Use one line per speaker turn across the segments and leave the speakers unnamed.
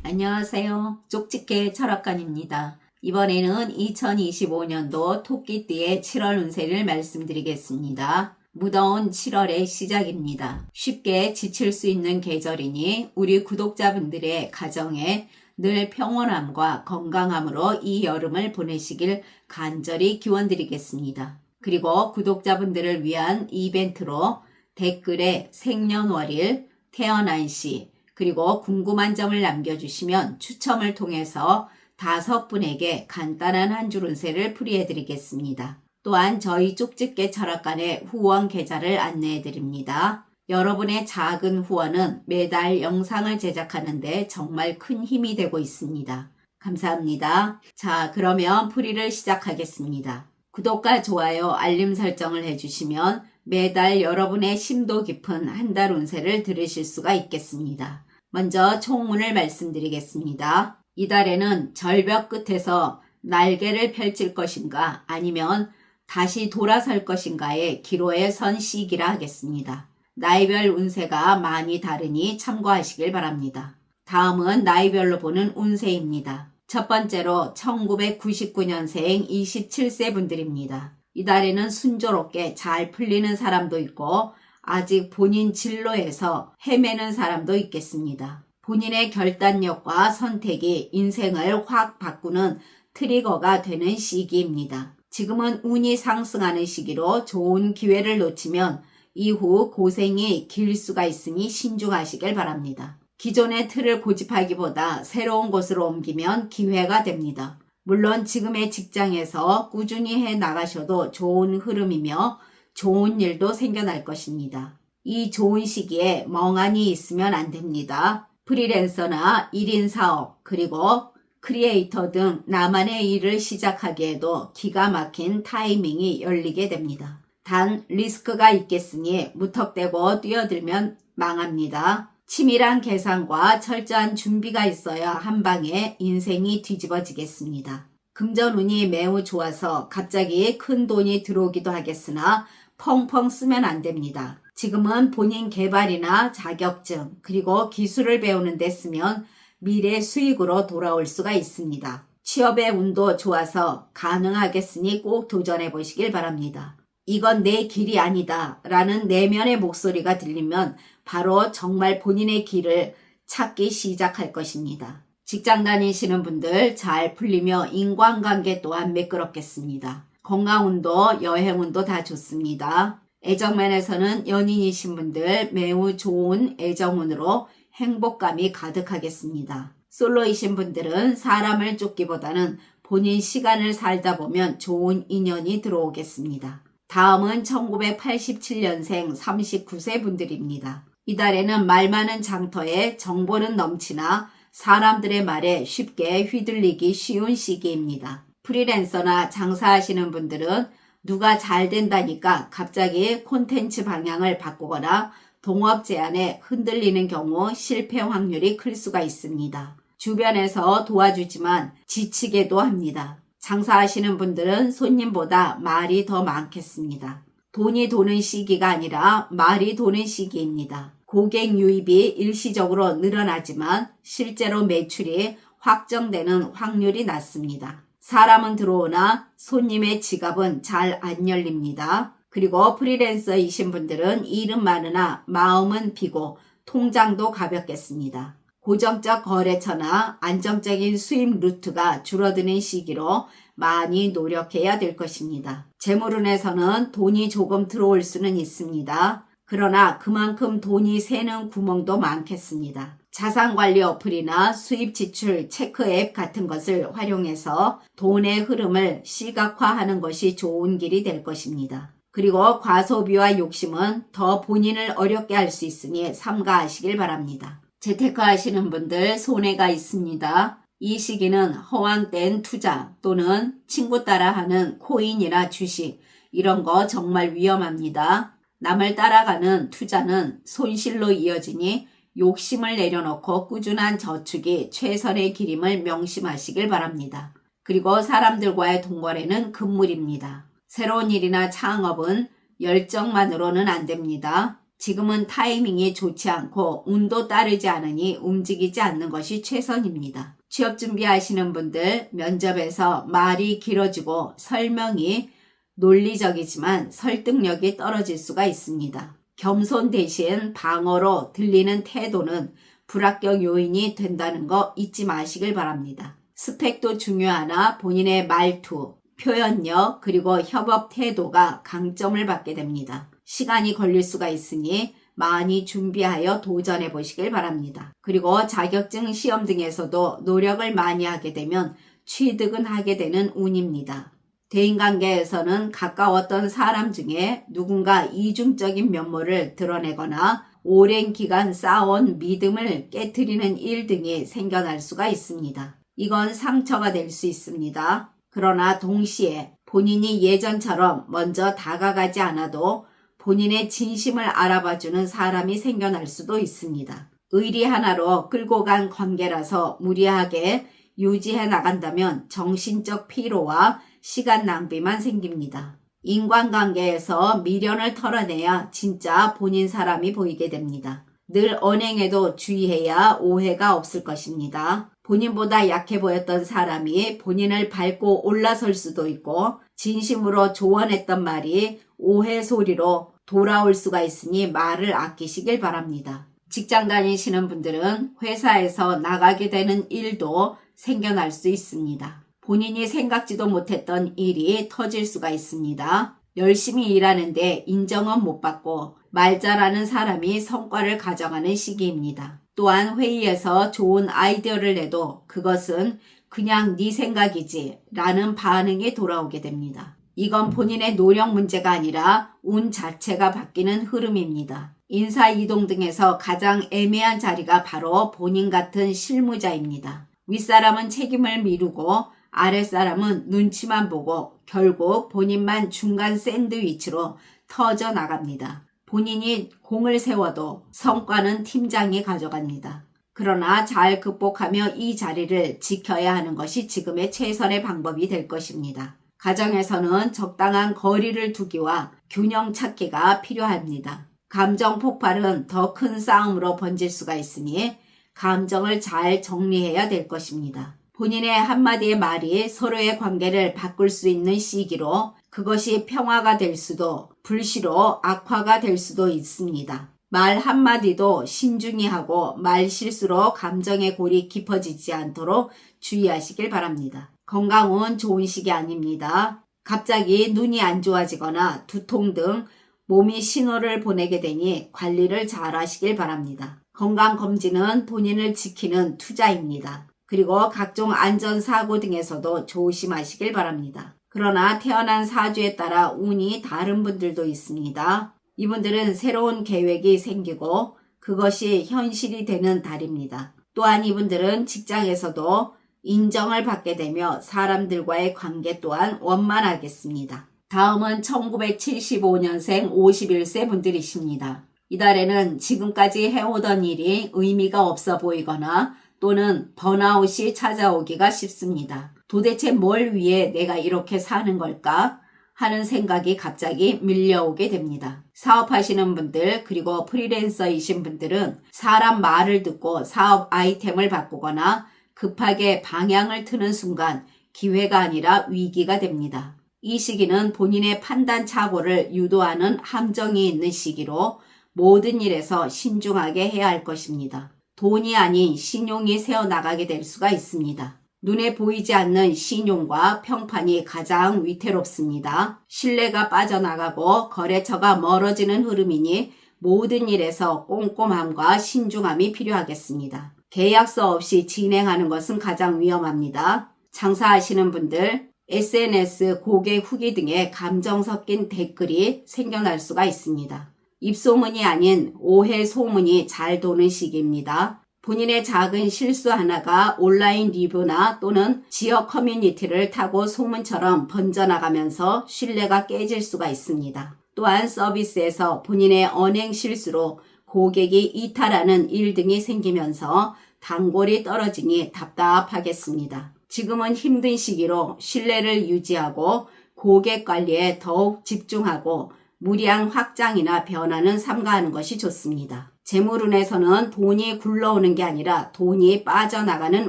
안녕하세요. 쪽집게 철학관입니다. 이번에는 2025년도 토끼띠의 7월 운세를 말씀드리겠습니다. 무더운 7월의 시작입니다. 쉽게 지칠 수 있는 계절이니 우리 구독자분들의 가정에 늘 평온함과 건강함으로 이 여름을 보내시길 간절히 기원드리겠습니다. 그리고 구독자분들을 위한 이벤트로 댓글에 생년월일, 태어난 시, 그리고 궁금한 점을 남겨주시면 추첨을 통해서 5분에게 간단한 한 줄 운세를 풀이해드리겠습니다. 또한 저희 쪽집게 철학관의 후원 계좌를 안내해드립니다. 여러분의 작은 후원은 매달 영상을 제작하는데 정말 큰 힘이 되고 있습니다. 감사합니다. 자, 그러면 풀이를 시작하겠습니다. 구독과 좋아요, 알림 설정을 해주시면 매달 여러분의 심도 깊은 한 달 운세를 들으실 수가 있겠습니다. 먼저 총운을 말씀드리겠습니다. 이달에는 절벽 끝에서 날개를 펼칠 것인가 아니면 다시 돌아설 것인가의 기로에 선 시기라 하겠습니다. 나이별 운세가 많이 다르니 참고하시길 바랍니다. 다음은 나이별로 보는 운세입니다. 첫 번째로 1999년생 27세 분들입니다. 이달에는 순조롭게 잘 풀리는 사람도 있고 아직 본인 진로에서 헤매는 사람도 있겠습니다. 본인의 결단력과 선택이 인생을 확 바꾸는 트리거가 되는 시기입니다. 지금은 운이 상승하는 시기로 좋은 기회를 놓치면 이후 고생이 길 수가 있으니 신중하시길 바랍니다. 기존의 틀을 고집하기보다 새로운 곳으로 옮기면 기회가 됩니다. 물론 지금의 직장에서 꾸준히 해 나가셔도 좋은 흐름이며 좋은 일도 생겨날 것입니다. 이 좋은 시기에 멍하니 있으면 안 됩니다. 프리랜서나 1인 사업 그리고 크리에이터 등 나만의 일을 시작하기에도 기가 막힌 타이밍이 열리게 됩니다. 단 리스크가 있겠으니 무턱대고 뛰어들면 망합니다. 치밀한 계산과 철저한 준비가 있어야 한 방에 인생이 뒤집어지겠습니다. 금전운이 매우 좋아서 갑자기 큰 돈이 들어오기도 하겠으나 펑펑 쓰면 안 됩니다. 지금은 본인 개발이나 자격증 그리고 기술을 배우는 데 쓰면 미래 수익으로 돌아올 수가 있습니다. 취업의 운도 좋아서 가능하겠으니 꼭 도전해 보시길 바랍니다. 이건 내 길이 아니다 라는 내면의 목소리가 들리면 바로 정말 본인의 길을 찾기 시작할 것입니다. 직장 다니시는 분들 잘 풀리며 인간관계 또한 매끄럽겠습니다. 건강운도 여행운도 다 좋습니다. 애정면에서는 연인이신 분들 매우 좋은 애정운으로 행복감이 가득하겠습니다. 솔로이신 분들은 사람을 쫓기보다는 본인 시간을 살다 보면 좋은 인연이 들어오겠습니다. 다음은 1987년생 39세 분들입니다. 이달에는 말 많은 장터에 정보는 넘치나 사람들의 말에 쉽게 휘둘리기 쉬운 시기입니다. 프리랜서나 장사하시는 분들은 누가 잘 된다니까 갑자기 콘텐츠 방향을 바꾸거나 동업 제안에 흔들리는 경우 실패 확률이 클 수가 있습니다. 주변에서 도와주지만 지치게도 합니다. 장사하시는 분들은 손님보다 말이 더 많겠습니다. 돈이 도는 시기가 아니라 말이 도는 시기입니다. 고객 유입이 일시적으로 늘어나지만 실제로 매출이 확정되는 확률이 낮습니다. 사람은 들어오나 손님의 지갑은 잘 안 열립니다. 그리고 프리랜서이신 분들은 일은 많으나 마음은 비고 통장도 가볍겠습니다. 고정적 거래처나 안정적인 수입 루트가 줄어드는 시기로 많이 노력해야 될 것입니다. 재물운에서는 돈이 조금 들어올 수는 있습니다. 그러나 그만큼 돈이 새는 구멍도 많겠습니다. 자산관리 어플이나 수입 지출 체크 앱 같은 것을 활용해서 돈의 흐름을 시각화하는 것이 좋은 길이 될 것입니다. 그리고 과소비와 욕심은 더 본인을 어렵게 할 수 있으니 삼가하시길 바랍니다. 재테크 하시는 분들 손해가 있습니다. 이 시기는 허황된 투자 또는 친구 따라 하는 코인이나 주식 이런 거 정말 위험합니다. 남을 따라가는 투자는 손실로 이어지니 욕심을 내려놓고 꾸준한 저축이 최선의 길임을 명심하시길 바랍니다. 그리고 사람들과의 동거래는 금물입니다. 새로운 일이나 창업은 열정만으로는 안 됩니다. 지금은 타이밍이 좋지 않고 운도 따르지 않으니 움직이지 않는 것이 최선입니다. 취업 준비하시는 분들 면접에서 말이 길어지고 설명이 논리적이지만 설득력이 떨어질 수가 있습니다. 겸손 대신 방어로 들리는 태도는 불합격 요인이 된다는 거 잊지 마시길 바랍니다. 스펙도 중요하나 본인의 말투, 표현력, 그리고 협업 태도가 강점을 받게 됩니다. 시간이 걸릴 수가 있으니 많이 준비하여 도전해 보시길 바랍니다. 그리고 자격증 시험 등에서도 노력을 많이 하게 되면 취득은 하게 되는 운입니다. 대인관계에서는 가까웠던 사람 중에 누군가 이중적인 면모를 드러내거나 오랜 기간 쌓아온 믿음을 깨트리는 일 등이 생겨날 수가 있습니다. 이건 상처가 될 수 있습니다. 그러나 동시에 본인이 예전처럼 먼저 다가가지 않아도 본인의 진심을 알아봐주는 사람이 생겨날 수도 있습니다. 의리 하나로 끌고 간 관계라서 무리하게 유지해 나간다면 정신적 피로와 시간 낭비만 생깁니다. 인간관계에서 미련을 털어내야 진짜 본인 사람이 보이게 됩니다. 늘 언행에도 주의해야 오해가 없을 것입니다. 본인보다 약해 보였던 사람이 본인을 밟고 올라설 수도 있고 진심으로 조언했던 말이 오해 소리로 돌아올 수가 있으니 말을 아끼시길 바랍니다. 직장 다니시는 분들은 회사에서 나가게 되는 일도 생겨날 수 있습니다. 본인이 생각지도 못했던 일이 터질 수가 있습니다. 열심히 일하는데 인정은 못 받고 말 잘하는 사람이 성과를 가져가는 시기입니다. 또한 회의에서 좋은 아이디어를 내도 그것은 그냥 네 생각이지 라는 반응이 돌아오게 됩니다. 이건 본인의 노력 문제가 아니라 운 자체가 바뀌는 흐름입니다. 인사이동 등에서 가장 애매한 자리가 바로 본인 같은 실무자입니다. 윗사람은 책임을 미루고 아랫사람은 눈치만 보고 결국 본인만 중간 샌드위치로 터져 나갑니다. 본인이 공을 세워도 성과는 팀장이 가져갑니다. 그러나 잘 극복하며 이 자리를 지켜야 하는 것이 지금의 최선의 방법이 될 것입니다. 가정에서는 적당한 거리를 두기와 균형 찾기가 필요합니다. 감정 폭발은 더 큰 싸움으로 번질 수가 있으니 감정을 잘 정리해야 될 것입니다. 본인의 한마디의 말이 서로의 관계를 바꿀 수 있는 시기로 그것이 평화가 될 수도 불시로 악화가 될 수도 있습니다. 말 한마디도 신중히 하고 말 실수로 감정의 골이 깊어지지 않도록 주의하시길 바랍니다. 건강은 좋은 시기 아닙니다. 갑자기 눈이 안 좋아지거나 두통 등 몸이 신호를 보내게 되니 관리를 잘 하시길 바랍니다. 건강검진은 본인을 지키는 투자입니다. 그리고 각종 안전사고 등에서도 조심하시길 바랍니다. 그러나 태어난 사주에 따라 운이 다른 분들도 있습니다. 이분들은 새로운 계획이 생기고 그것이 현실이 되는 달입니다. 또한 이분들은 직장에서도 인정을 받게 되며 사람들과의 관계 또한 원만하겠습니다. 다음은 1975년생 51세 분들이십니다. 이달에는 지금까지 해오던 일이 의미가 없어 보이거나 또는 번아웃이 찾아오기가 쉽습니다. 도대체 뭘 위해 내가 이렇게 사는 걸까 하는 생각이 갑자기 밀려오게 됩니다. 사업하시는 분들 그리고 프리랜서이신 분들은 사람 말을 듣고 사업 아이템을 바꾸거나 급하게 방향을 트는 순간 기회가 아니라 위기가 됩니다. 이 시기는 본인의 판단 착오를 유도하는 함정이 있는 시기로 모든 일에서 신중하게 해야 할 것입니다. 돈이 아닌 신용이 새어나가게 될 수가 있습니다. 눈에 보이지 않는 신용과 평판이 가장 위태롭습니다. 신뢰가 빠져나가고 거래처가 멀어지는 흐름이니 모든 일에서 꼼꼼함과 신중함이 필요하겠습니다. 계약서 없이 진행하는 것은 가장 위험합니다. 장사하시는 분들, SNS, 고객 후기 등의 감정 섞인 댓글이 생겨날 수가 있습니다. 입소문이 아닌 오해 소문이 잘 도는 시기입니다. 본인의 작은 실수 하나가 온라인 리뷰나 또는 지역 커뮤니티를 타고 소문처럼 번져나가면서 신뢰가 깨질 수가 있습니다. 또한 서비스에서 본인의 언행 실수로 고객이 이탈하는 일 등이 생기면서 단골이 떨어지니 답답하겠습니다. 지금은 힘든 시기로 신뢰를 유지하고 고객 관리에 더욱 집중하고 무리한 확장이나 변화는 삼가하는 것이 좋습니다. 재물운에서는 돈이 굴러오는 게 아니라 돈이 빠져나가는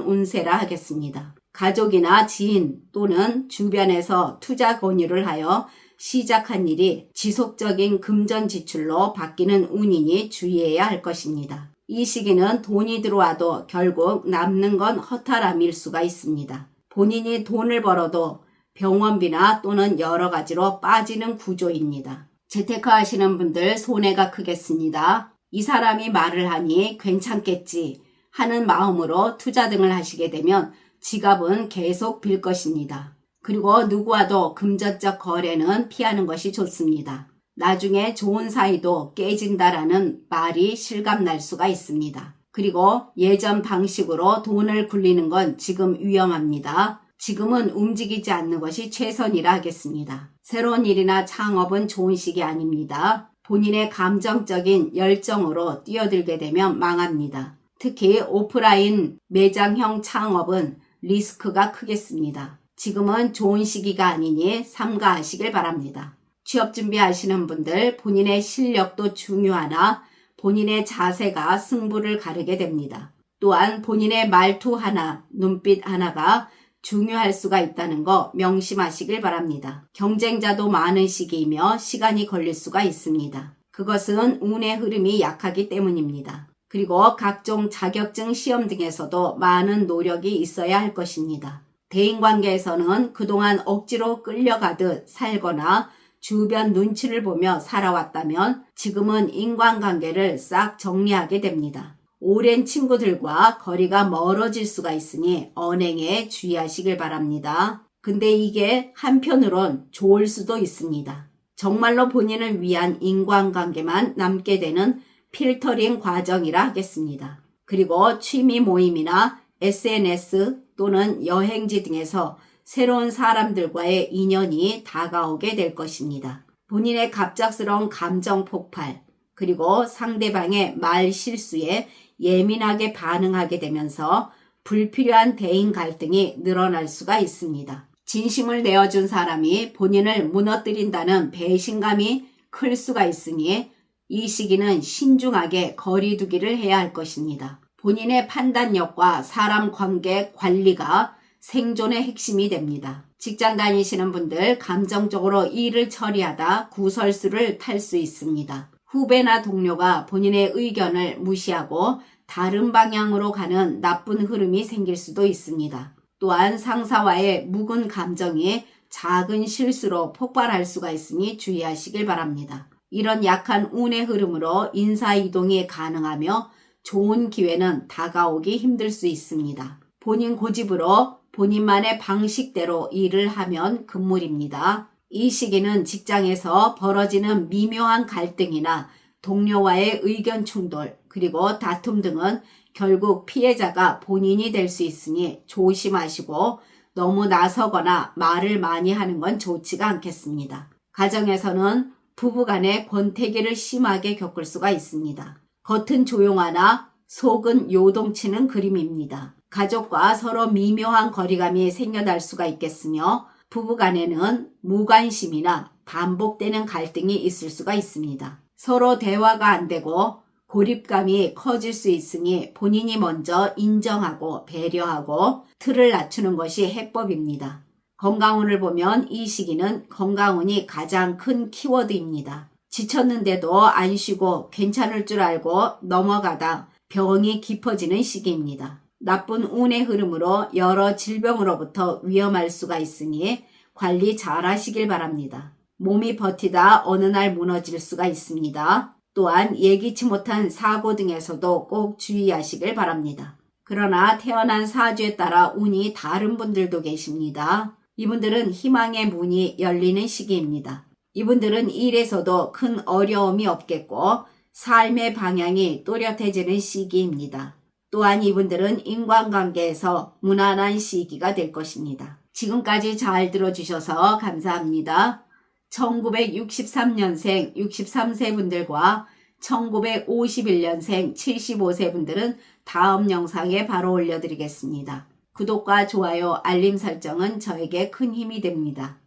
운세라 하겠습니다. 가족이나 지인 또는 주변에서 투자 권유를 하여 시작한 일이 지속적인 금전 지출로 바뀌는 운이니 주의해야 할 것입니다. 이 시기는 돈이 들어와도 결국 남는 건 허탈함일 수가 있습니다. 본인이 돈을 벌어도 병원비나 또는 여러 가지로 빠지는 구조입니다. 재테크 하시는 분들 손해가 크겠습니다. 이 사람이 말을 하니 괜찮겠지 하는 마음으로 투자 등을 하시게 되면 지갑은 계속 빌 것입니다. 그리고 누구와도 금전적 거래는 피하는 것이 좋습니다. 나중에 좋은 사이도 깨진다라는 말이 실감날 수가 있습니다. 그리고 예전 방식으로 돈을 굴리는 건 지금 위험합니다. 지금은 움직이지 않는 것이 최선이라 하겠습니다. 새로운 일이나 창업은 좋은 시기 아닙니다. 본인의 감정적인 열정으로 뛰어들게 되면 망합니다. 특히 오프라인 매장형 창업은 리스크가 크겠습니다. 지금은 좋은 시기가 아니니 삼가하시길 바랍니다. 취업 준비하시는 분들 본인의 실력도 중요하나 본인의 자세가 승부를 가르게 됩니다. 또한 본인의 말투 하나, 눈빛 하나가 중요할 수가 있다는 거 명심하시길 바랍니다. 경쟁자도 많은 시기이며 시간이 걸릴 수가 있습니다. 그것은 운의 흐름이 약하기 때문입니다. 그리고 각종 자격증 시험 등에서도 많은 노력이 있어야 할 것입니다. 대인관계에서는 그동안 억지로 끌려가듯 살거나 주변 눈치를 보며 살아왔다면 지금은 인간관계를 싹 정리하게 됩니다. 오랜 친구들과 거리가 멀어질 수가 있으니 언행에 주의하시길 바랍니다. 근데 이게 한편으론 좋을 수도 있습니다. 정말로 본인을 위한 인간관계만 남게 되는 필터링 과정이라 하겠습니다. 그리고 취미 모임이나 SNS 또는 여행지 등에서 새로운 사람들과의 인연이 다가오게 될 것입니다. 본인의 갑작스러운 감정 폭발, 그리고 상대방의 말 실수에 예민하게 반응하게 되면서 불필요한 대인 갈등이 늘어날 수가 있습니다. 진심을 내어준 사람이 본인을 무너뜨린다는 배신감이 클 수가 있으니 이 시기는 신중하게 거리 두기를 해야 할 것입니다. 본인의 판단력과 사람 관계 관리가 생존의 핵심이 됩니다. 직장 다니시는 분들 감정적으로 일을 처리하다 구설수를 탈 수 있습니다. 후배나 동료가 본인의 의견을 무시하고 다른 방향으로 가는 나쁜 흐름이 생길 수도 있습니다. 또한 상사와의 묵은 감정이 작은 실수로 폭발할 수가 있으니 주의하시길 바랍니다. 이런 약한 운의 흐름으로 인사이동이 가능하며 좋은 기회는 다가오기 힘들 수 있습니다. 본인 고집으로 본인만의 방식대로 일을 하면 금물입니다. 이 시기는 직장에서 벌어지는 미묘한 갈등이나 동료와의 의견 충돌, 그리고 다툼 등은 결국 피해자가 본인이 될 수 있으니 조심하시고 너무 나서거나 말을 많이 하는 건 좋지가 않겠습니다. 가정에서는 부부간의 권태기를 심하게 겪을 수가 있습니다. 겉은 조용하나 속은 요동치는 그림입니다. 가족과 서로 미묘한 거리감이 생겨날 수가 있겠으며 부부간에는 무관심이나 반복되는 갈등이 있을 수가 있습니다. 서로 대화가 안 되고 고립감이 커질 수 있으니 본인이 먼저 인정하고 배려하고 틀을 낮추는 것이 해법입니다. 건강운을 보면 이 시기는 건강운이 가장 큰 키워드입니다. 지쳤는데도 안 쉬고 괜찮을 줄 알고 넘어가다 병이 깊어지는 시기입니다. 나쁜 운의 흐름으로 여러 질병으로부터 위험할 수가 있으니 관리 잘 하시길 바랍니다. 몸이 버티다 어느 날 무너질 수가 있습니다. 또한 예기치 못한 사고 등에서도 꼭 주의하시길 바랍니다. 그러나 태어난 사주에 따라 운이 다른 분들도 계십니다. 이분들은 희망의 문이 열리는 시기입니다. 이분들은 일에서도 큰 어려움이 없겠고 삶의 방향이 또렷해지는 시기입니다. 또한 이분들은 인간관계에서 무난한 시기가 될 것입니다. 지금까지 잘 들어주셔서 감사합니다. 1963년생 63세 분들과 1951년생 75세 분들은 다음 영상에 바로 올려드리겠습니다. 구독과 좋아요, 알림 설정은 저에게 큰 힘이 됩니다.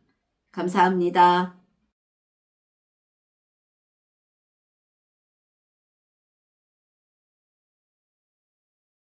감사합니다.